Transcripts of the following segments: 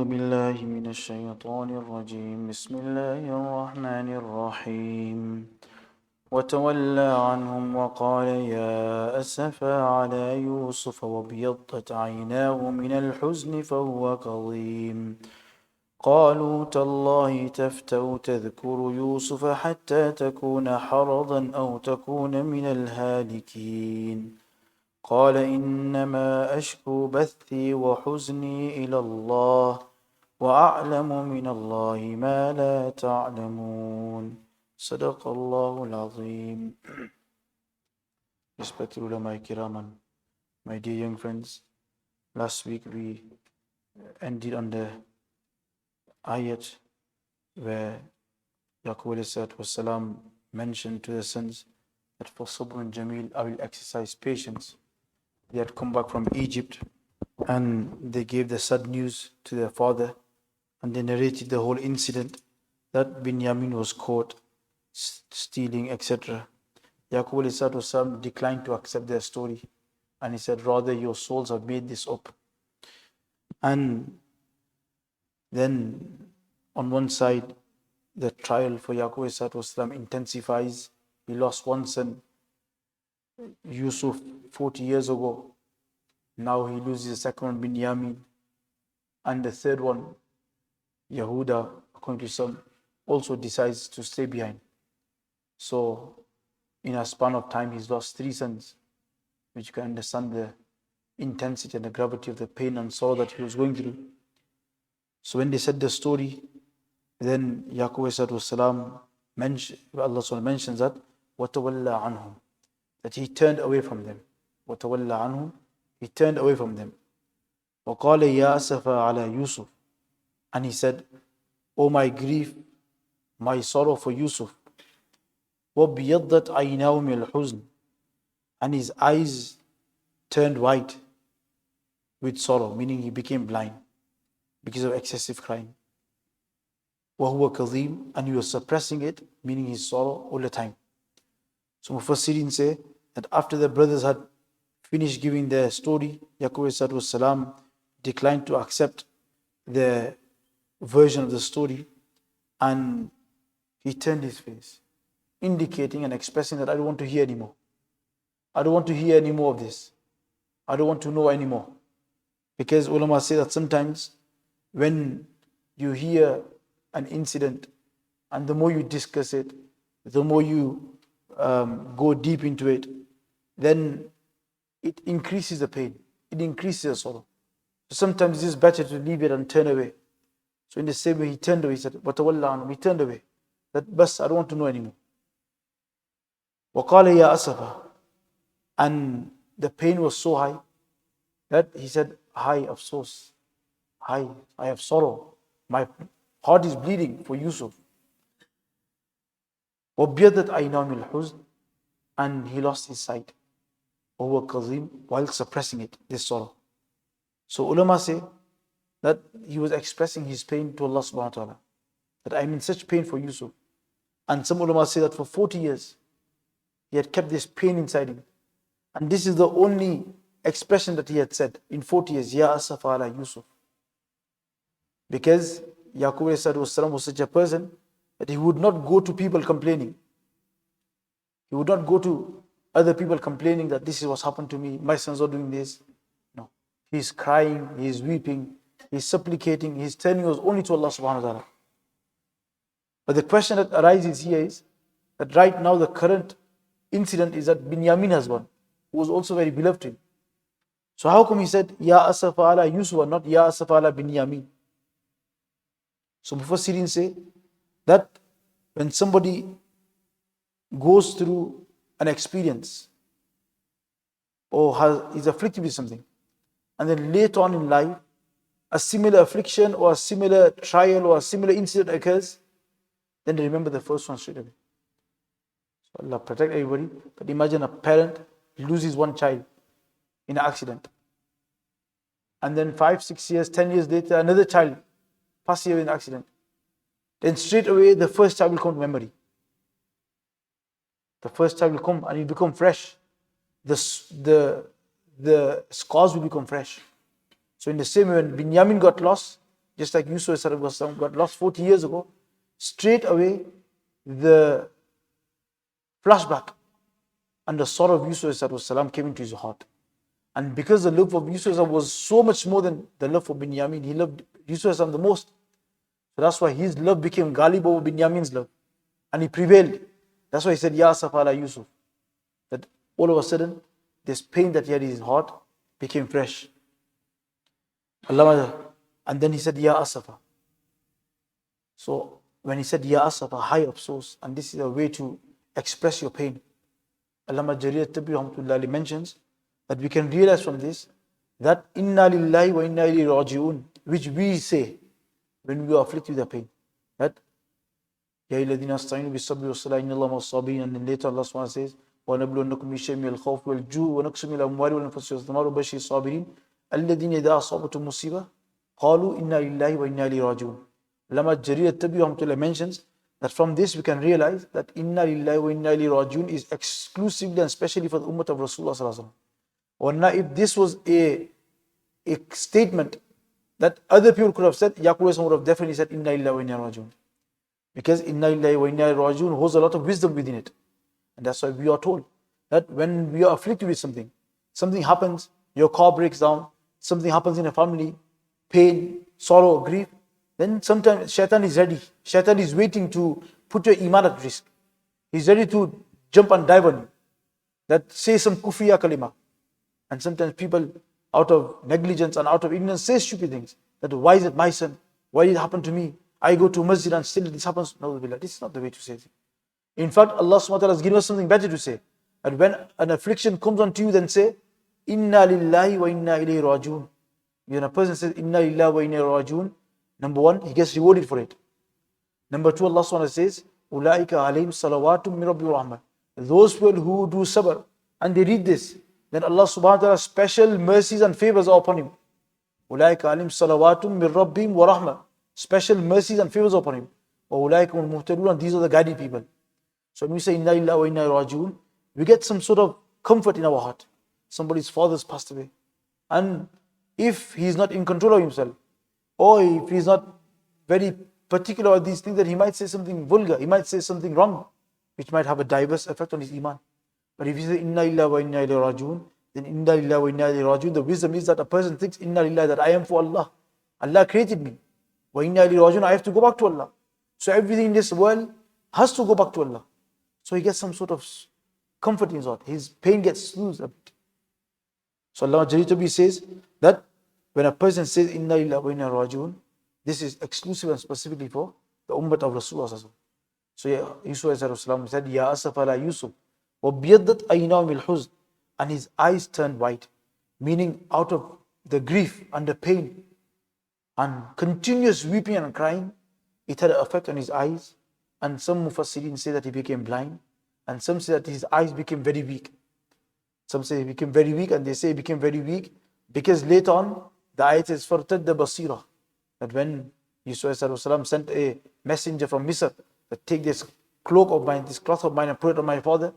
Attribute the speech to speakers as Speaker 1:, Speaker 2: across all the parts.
Speaker 1: بالله من الشيطان الرجيم بسم الله الرحمن الرحيم وتولى عنهم وقال يا أسفا على يوسف وابيضت عيناه من الحزن فهو كظيم قالوا تالله تفتأ تذكر يوسف حتى تكون حرضا أو تكون من الهالكين قال إنما أشكو بثي وحزني إلى الله وأعلم من الله ما لا تعلمون صدق الله العظيم. Respected ulama kiraman, my dear young friends, last week we ended on the ayat where Yaqub ﷺ mentioned to the sons that for Sabrun Jamil I will exercise patience. They had come back from Egypt and they gave the sad news to their father and they narrated the whole incident that Binyamin was caught stealing, etc. Yaqub ﷺ declined to accept their story and he said, rather your souls have made this up. And then on one side, the trial for Yaqub ﷺ intensifies. He lost one son, Yusuf, 40 years ago. Now he loses the second one, Binyamin. And the third one, Yehuda, according to some, also decides to stay behind. So in a span of time, he's lost 3 sons, which you can understand the intensity and the gravity of the pain and sorrow that he was going through. So when they said the story, then Yaqub ﷺ Allah mentions that وَتَوَلَّى عَنْهُمْ, that he turned away from them. وَتَوَلَّى عَنْهُمْ, he turned away from them. وَقَالَ يَا أَسَفَ عَلَى يُوسُف, and he said, oh my grief, my sorrow for Yusuf. وَبْيَضَّتْ عَيْنَاهُ مِنَ الْحُزْنِ, and his eyes turned white with sorrow, meaning he became blind because of excessive crying. وَهُوَ كَظِيمٌ, and he was suppressing it, meaning his sorrow all the time. So Mufassirin say that after the brothers had finished giving their story, Yaqub ﷺ declined to accept their version of the story and he turned his face, indicating and expressing that I don't want to hear anymore. I don't want to hear any more of this. I don't want to know anymore. Because ulama say that sometimes when you hear an incident and the more you discuss it, the more you go deep into it, then it increases the pain, it increases the sorrow. So sometimes it is better to leave it and turn away. So in the same way he turned away, he said, وَتَوَلَّى عَنْهُمْ, he turned away. That bas, I don't want to know anymore. وَقَالَ يَا أَسَفَ, and the pain was so high that he said, hi, afsos, hi, I have sorrow. My heart is bleeding for Yusuf. وَبْيَضَتْ عَيْنَاهُ مِنَ الْحُزْنِ, and he lost his sight. وَهُوَ كَظِيمٌ, while suppressing it, this sorrow. So ulama say that he was expressing his pain to Allah subhanahu wa ta'ala, that I'm in such pain for Yusuf. And some ulama say that for 40 years he had kept this pain inside him, and this is the only expression that he had said in 40 years, Ya Asafa ala Yusuf. Because Yaqub ﷺ was such a person that he would not go to people complaining. He would not go to other people complaining that this is what's happened to me, my sons are doing this. No. He's crying, he's weeping, he's supplicating, he's turning us only to Allah subhanahu wa ta'ala. But the question that arises here is that right now the current incident is that Binyamin has one, who was also very beloved to him. So how come he said, Ya Asafa ala Yusuf, and not Ya Asafa ala Binyamin? So Mufassirin say that when somebody goes through an experience or is afflicted with something, and then later on in life, a similar affliction or a similar trial or a similar incident occurs, then they remember the first one straight away. So Allah protect everybody. But imagine a parent loses one child in an accident. And then 5, 6 years, 10 years later, another child passes away in an accident. Then straight away, the first child will come to memory. The first child will come and it will become fresh. The scars will become fresh. So in the same way, when Binyamin got lost, just like Yusuf got lost 40 years ago, straight away the flashback and the sorrow of Yusuf came into his heart. And because the love of Yusuf was so much more than the love for Binyamin, he loved Yusuf the most. So that's why his love became Ghalib over Binyamin's love. And he prevailed. That's why he said, Ya Asafa ala Yusuf. That all of a sudden, this pain that he had in his heart became fresh. And then he said, Ya Asafa. So when he said, Ya Asafa, high upsos, and this is a way to express your pain. Allama Jarir Tabri Rahmatullahi mentions that we can realize from this that Inna lillahi wa inna ilayhi raji'un, which we say when we are afflicted with the pain. That Ya ayyuhalladhina asta'inu bis-sabri was-salah innallaha ma'as-sabirin, and then later Allah subhanahu says, Wa nabluwannakum bi-shay'in min al-khawfi wal-ju'i wa naqsin min al-amwali wal-anfusi wath-thamari wa bashshiri as-sabirin alladhina idha asabatuhum musibah qalu inna lillahi wa inna ilayhi raji'un. Allama Jarir Tabri Rahmatullahi mentions that from this we can realize that Inna lillahi wa inna ilayhi raji'un is exclusively and specially for the ummah of Rasulullah sallallahu alaihi wasallam. Or now, if this was a statement that other people could have said, Yaqub would have definitely said, Inna lillahi wa inna rajiun. Because Inna lillahi wa inna rajiun holds a lot of wisdom within it. And that's why we are told that when we are afflicted with something, something happens, your car breaks down, something happens in a family, pain, sorrow, grief, then sometimes shaitan is ready. Shaitan is waiting to put your iman at risk. He's ready to jump and dive on you. That say some kufriya kalima. And sometimes people, out of negligence and out of ignorance, say stupid things. That why is it my son? Why did it happen to me? I go to masjid and still this happens. No, this is not the way to say it. In fact, Allah subhanahu wa ta'ala has given us something better to say. That when an affliction comes onto you, then say, Inna lillahi wa inna ilayhi rajiun. When a person says, Inna lillahi wa inna ilayhi rajiun, number one, he gets rewarded for it. Number two, Allah subhanahu wa ta'ala says, Ulaika alayhim salawatum min rabbi rahmah. Those people who do sabr and they read this, then Allah subhanahu wa ta'ala special mercies and favors are upon him. Ulaika alayhim salawatum min rabbihim wa rahmah. Special mercies and favors are upon him. Wa ulaika al-muhtadun, and these are the guided people. So when we say Inna lillahi wa inna ilayhi rajiun, we get some sort of comfort in our heart. Somebody's father's passed away. And if he's not in control of himself, or if he's not very particular about these things, that he might say something vulgar, he might say something wrong, which might have a diverse effect on his iman. But if you say Inna lillahi wa inna ilayhi rajiun, then Inna lillahi wa inna ilayhi rajiun, the wisdom is that a person thinks Inna lillahi, that I am for Allah. Allah created me. Wa inna ilayhi rajiun, I have to go back to Allah. So everything in this world has to go back to Allah. So he gets some sort of comfort in his heart. His pain gets smoothed a bit. So Allah Jalil says that when a person says Inna lillahi wa inna ilayhi rajiun, this is exclusive and specifically for the ummah of Rasulullah. So Yusuf said, Ya Asaf ala Yusuf, وَبْيَضَّتْ أَيْنَاهُ مِنَ and his eyes turned white, meaning out of the grief and the pain and continuous weeping and crying, it had an effect on his eyes. And some Mufassirin say that he became blind, and some say that his eyes became very weak. Some say he became very weak, and they say he became very weak because later on the ayat says فَارْتَدَّ بَصِيرًا, that when Yusuf sent a messenger from Misr that take this cloak of mine, this cloth of mine, and put it on my father,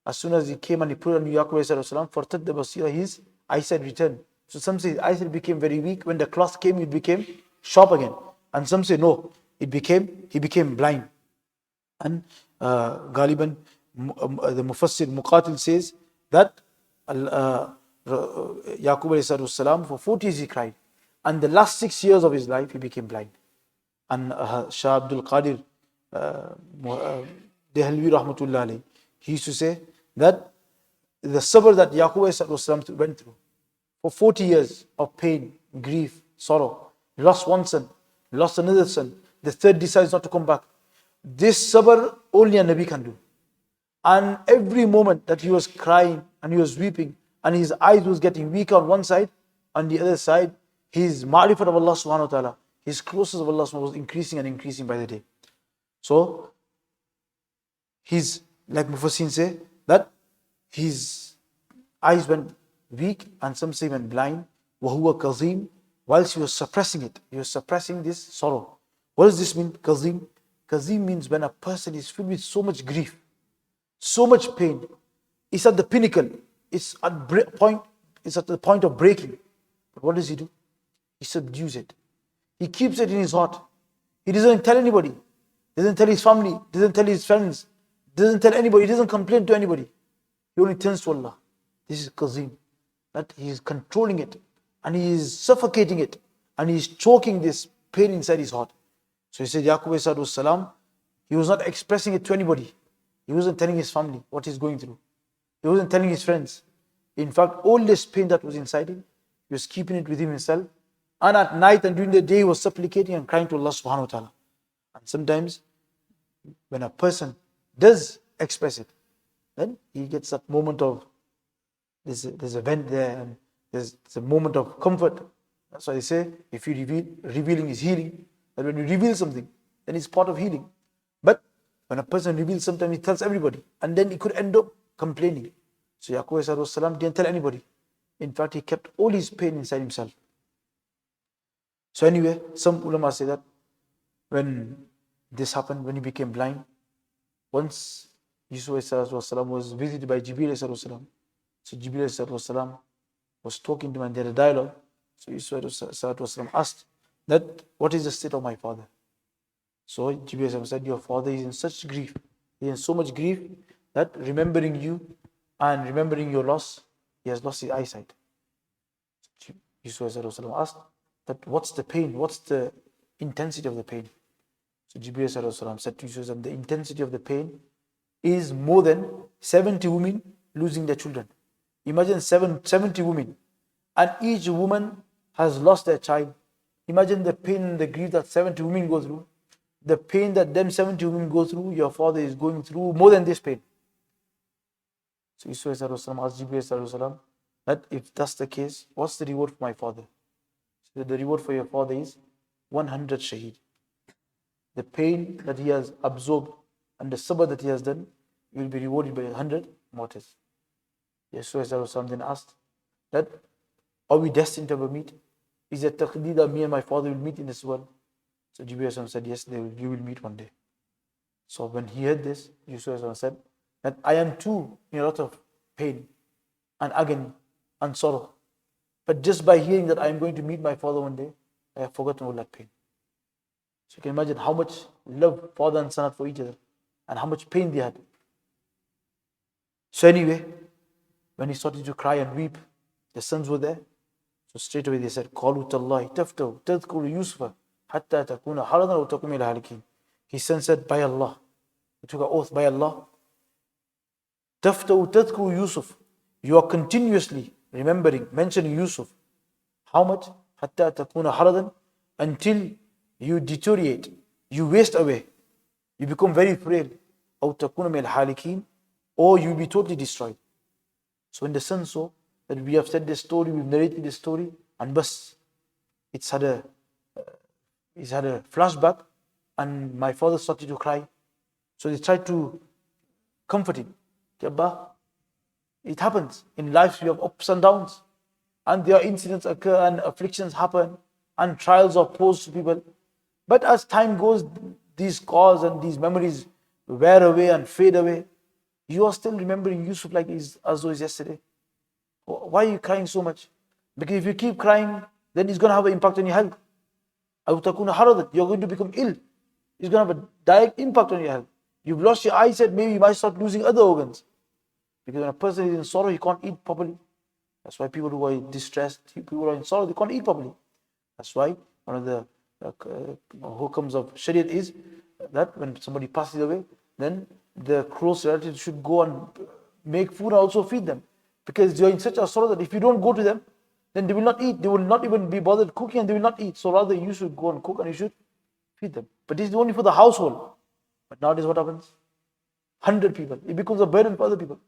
Speaker 1: as soon as he came and he put it on Yaqub فَارْتَدَّ بَصِيرًا, his eyesight returned. So some say his eyesight became very weak. When the cloth came, it became sharp again. And some say no, he became blind. And Ghaliban, the Mufassir Muqatil says that Yaqub for 40 years he cried, and the last 6 years of his life he became blind. And Shah Abdul Qadir Dehlvi Rahmatullah alayhi, he used to say that the sabr that Yaqub went through for 40 years of pain, grief, sorrow, lost one son, lost another son, the third decides not to come back. This sabr only a Nabi can do. And every moment that he was crying and he was weeping and his eyes was getting weaker on one side, on the other side, his ma'rifat of Allah subhanahu wa ta'ala, his closeness of Allah subhanahu wa ta'ala was increasing and increasing by the day. So, like Mufassirin say, that his eyes went weak and some say went blind. وَهُوَ كَظِيم, whilst he was suppressing it. He was suppressing this sorrow. What does this mean, Kazim? Kazim means when a person is filled with so much grief, so much pain, it's at the pinnacle, it's at the point of breaking. But what does he do? He subdues it. He keeps it in his heart. He doesn't tell anybody. Doesn't tell his family. Doesn't tell his friends. Doesn't tell anybody. He doesn't complain to anybody. He only turns to Allah. This is Qazim. That he is controlling it. And he is suffocating it. And he is choking this pain inside his heart. So he said, Yaqub alayhi salam, he was not expressing it to anybody. He wasn't telling his family what he's going through. He wasn't telling his friends. In fact, all this pain that was inside him, he was keeping it within himself. And at night and during the day, he was supplicating and crying to Allah subhanahu wa ta'ala. And sometimes, when a person does express it, then he gets that moment of, there's a vent there, and there's a moment of comfort. That's why they say, if you revealing is healing, that when you reveal something, then it's part of healing. But when a person reveals something, he tells everybody, and then he could end up complaining. So Yaqub alayhi salam didn't tell anybody. In fact, he kept all his pain inside himself. So anyway, some ulama say that when this happened, when he became blind, once Yusuf alayhi was visited by Jibreel alayhi salam. So Jibreel alayhi salam was talking to him and they had a dialogue. So Yusuf alayhi salam asked that, what is the state of my father? So Jibreel alayhi salam said, your father is in such grief. He is in so much grief that remembering you and remembering your loss, he has lost his eyesight. Yusuf alayhi salam asked that, what's the pain? What's the intensity of the pain? So Jibreel alayhi salam said to Yusuf, the intensity of the pain is more than 70 women losing their children. Imagine 70 women, and each woman has lost their child. Imagine the pain and the grief that 70 women go through. The pain that them 70 women go through, your father is going through more than this pain. So Yusuf asked Jibreel that, if that's the case, what's the reward for my father? So the reward for your father is 100 shaheed. The pain that he has absorbed and the sabr that he has done, he will be rewarded by 100 martyrs. Yusuf then asked that, are we destined to ever meet? Is it taqdeer that me and my father will meet in this world? So Jibreel said, yes, you will meet one day. So when he heard this, Yusuf said that, I am too in a lot of pain and agony and sorrow. But just by hearing that I am going to meet my father one day, I have forgotten all that pain. So you can imagine how much love father and son had for each other and how much pain they had. So anyway, when he started to cry and weep, the sons were there. So straight away they said, قَالُوا تَاللَّهِ تَفْتَوْ تَذْكُرُ يُوسُفَ حَتَّى تَكُونَ حَرَضًا وَتَكُونَ مِنَ الْهَالِكِينَ. His son said, by Allah. He took an oath, by Allah. تَفْتَوْ تَذْكُرُ Yusuf. You are continuously remembering, mentioning Yusuf. How much? حَتَّى تَكُونَ حَرَضًا. Until you deteriorate, you waste away, you become very frail. أَوْ تَكُونَ مِنَ الْهَالِكِينَ. Or you will be totally destroyed. So when the son saw that we have said this story, we've narrated this story, and bas, he's had a flashback, and my father started to cry. So they tried to comfort him. Abba, it happens. In life we have ups and downs, and there are incidents occur, and afflictions happen, and trials are posed to people. But as time goes, these scars and these memories wear away and fade away. You are still remembering Yusuf like as though it's yesterday. Why are you crying so much? Because if you keep crying, then it's going to have an impact on your health. You're going to become ill. It's going to have a direct impact on your health. You've lost your eyesight, maybe you might start losing other organs. Because when a person is in sorrow, he can't eat properly. That's why people who are distressed, people who are in sorrow, they can't eat properly. That's why one of the hukams of Shariat is that when somebody passes away, then the close relatives should go and make food and also feed them. Because they are in such a sorrow that if you don't go to them, then they will not eat. They will not even be bothered cooking and they will not eat. So rather you should go and cook and you should feed them. But this is only for the household. But nowadays what happens? 100 people. It becomes a burden for other people.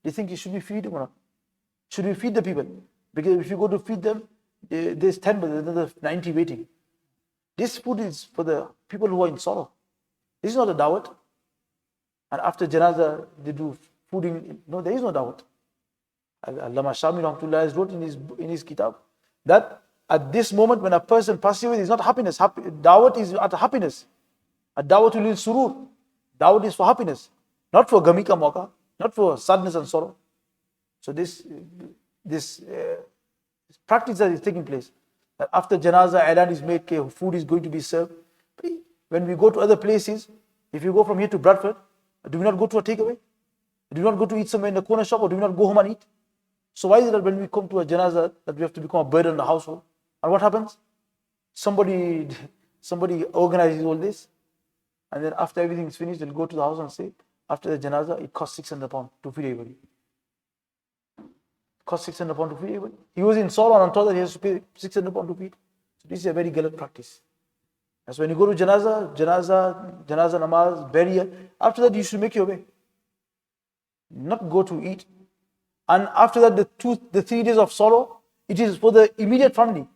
Speaker 1: They think you should be feeding or not. Should we feed the people? Because if you go to feed them, there's 10 but there's another 90 waiting. This food is for the people who are in sorrow. This is not a dawat. And after janazah, they do fooding. No, there is no dawat. Allama Shami Rahmatullah wrote in his kitab that at this moment when a person passes away, it's not happiness. Dawat is at happiness. A dawat lil surur. Dawat is for happiness, not for gami ka mauka, not for sadness and sorrow. So this practice that is taking place, that after janazah, Ailan is made, okay, food is going to be served. When we go to other places, if you go from here to Bradford, do we not go to a takeaway? Do we not go to eat somewhere in the corner shop, or do we not go home and eat? So why is it that when we come to a janazah that we have to become a burden in the household? And what happens? Somebody organizes all this, and then after everything is finished, they'll go to the house and say, after the janazah, it costs £600 to feed everybody. It costs £600 to feed everybody. He was in sorrow and told that he has to pay £600 to feed. So this is a very gallant practice. As when you go to janazah namaz, burial, after that you should make your way. Not go to eat. And after that, the 3 days of sorrow, it is for the immediate family.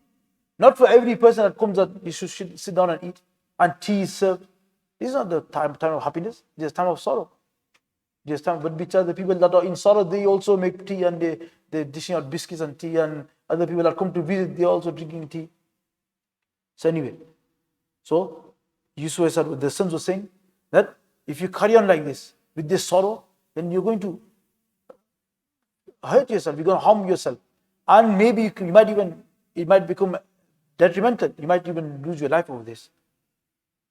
Speaker 1: Not for every person that comes that you should sit down and eat. And tea is served. This is not the time of happiness. It is time of sorrow. It is time, but because the people that are in sorrow, they also make tea, and they're dishing out biscuits and tea, and other people that come to visit, they're also drinking tea. So anyway, so Yusuf said, the sons were saying that if you carry on like this, with this sorrow, then you're going to hurt yourself, you're going to harm yourself. And maybe it might become detrimental. You might even lose your life over this.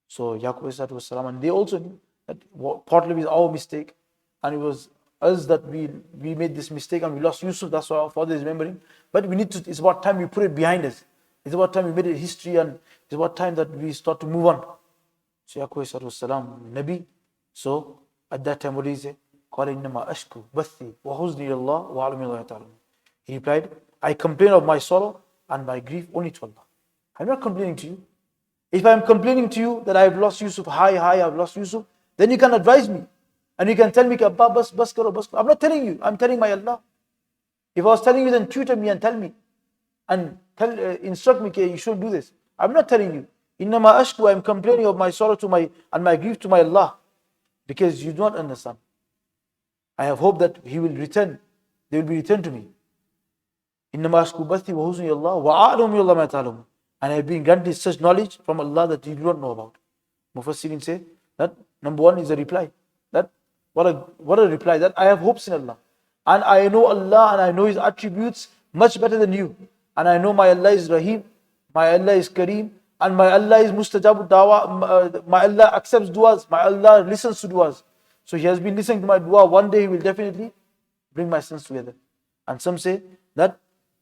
Speaker 1: So Yaqub salam, and they also knew that partly is our mistake, and it was us that we made this mistake and we lost Yusuf. That's why our father is remembering. But it's about time we put it behind us. It's about time we made it history, and it's about time that we start to move on. So Yaqub salam, Nabi. So at that time, what did he say? He replied, I complain of my sorrow and my grief only to Allah. I'm not complaining to you. If I'm complaining to you that I have lost Yusuf, I've lost Yusuf, then you can advise me. And you can tell me, Abba, bas karo. I'm not telling you, I'm telling my Allah. If I was telling you, then tutor me and tell me. And instruct me, you should do this. I'm not telling you. Innama ashku, I'm complaining of my sorrow and my grief to my Allah. Because you do not understand. I have hope that he will return. They will be returned to me. Innama ashku bathi wa huzni Allah wa a'lamu Allah ma ta'lamu. And I have been granted such knowledge from Allah that you do not know about. Mufassirin say that number one is a reply. That what a reply, that I have hopes in Allah. And I know Allah and I know His attributes much better than you. And I know my Allah is Rahim, my Allah is Kareem, and my Allah is Mustajabu Dawa, my Allah accepts du'as, my Allah listens to du'as. So He has been listening to my dua. One day He will definitely bring my sins together. And some say that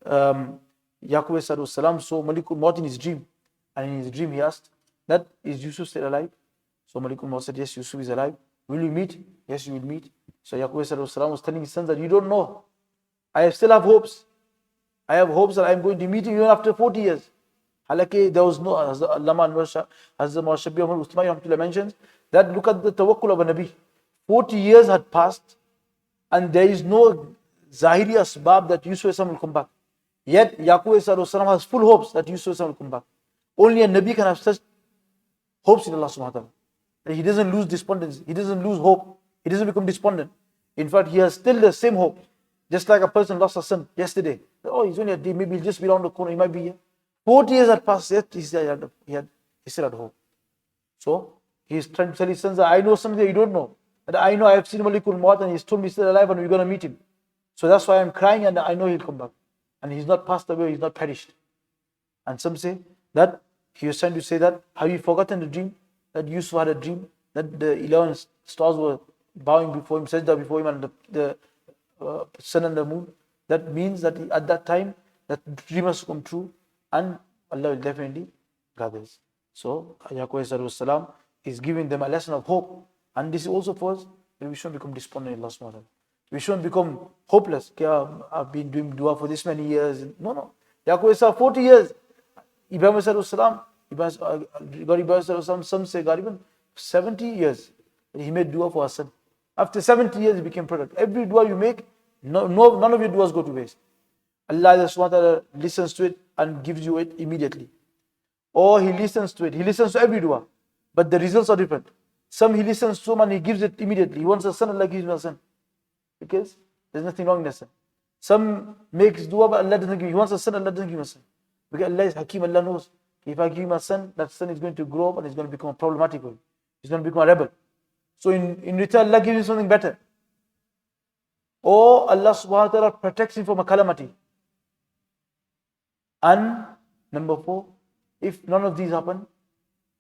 Speaker 1: Yaqub salam saw Malikul Maut in his dream. And in his dream he asked, that is Yusuf still alive? So Malikul Maut said, yes, Yusuf is alive. Will you meet? Yes, you will meet. So Yaqub salam was telling his sons that you don't know. I still have hopes. I have hopes that I am going to meet him even after 40 years. Halaki, there was no, as the Allama Hazrat Shabi Ahmad Uthmani mentions, that look at the tawakkul of a Nabi. 40 years had passed, and there is no Zahiri asbab that Yusuf will come back. Yet Yaqub has full hopes that Yusuf will come back. Only a Nabi can have such hopes in Allah subhanahu wa ta'ala. That he doesn't lose despondency, he doesn't lose hope, he doesn't become despondent. In fact, he has still the same hope. Just like a person lost a son yesterday. Oh, he's only a day, maybe he'll just be around the corner, he might be here. 40 years had passed, yet he still had hope. So he's trying to tell his sons that I know something that you don't know. That I know I have seen Malikul Maut and he's told me he's still alive and we're going to meet him. So that's why I'm crying, and I know he'll come back. And he's not passed away, he's not perished. And some say that he was trying to say that, have you forgotten the dream? That Yusuf had a dream, that the 11 stars were bowing before him, sajda before him, and the sun and the moon. That means that at that time, that dream has come true, and Allah will definitely gather us. So Yaqub salam is giving them a lesson of hope. And this is also for us, that we shouldn't become despondent in Allah subhanahu wa ta'ala. We shouldn't become hopeless. I've been doing dua for this many years. No. Yaqub said 40 years. Ibrahim salam, some say Gariban, 70 years. He made dua for his son. After 70 years, he became product. Every dua you make, none of your duas go to waste. Allah subhanahu wa ta'ala listens to it and gives you it immediately. Or He listens to it. He listens to every dua. But the results are different. Some He listens to and He gives it immediately. He wants a son, Allah gives him a son. Because there's nothing wrong in that son. Some makes dua, but Allah doesn't give. He wants a son, Allah doesn't give him a son. Because Allah is Hakim, Allah knows. If I give him a son, that son is going to grow up and he's going to become problematic. He's going to become a rebel. So in return, Allah gives him something better. Or Allah subhanahu wa ta'ala protects him from a calamity. And Number 4, if none of these happen,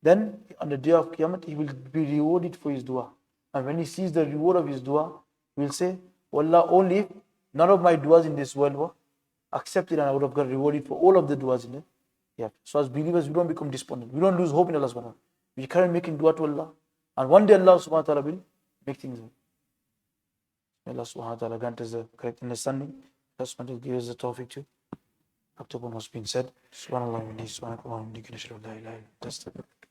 Speaker 1: then on the day of Qiyamah, he will be rewarded for his dua. And when he sees the reward of his dua, he will say, Wallah, only if none of my duas in this world were accepted, and I would have got rewarded for all of the duas in it. Yeah. So as believers, we don't become despondent. We don't lose hope in Allah subhanahu wa ta'ala. We carry making dua to Allah. And one day Allah subhanahu wa ta'ala will make things right. May Allah subhanahu wa ta'ala grant us the correct understanding. Allah subhanahu wa ta'ala give us the tawfiq to act upon what's been said. Subhanallah wa bihamdihi, subhanakallah wa bihamdika, nashhadu an la ilaha illa anta, astaghfiruka.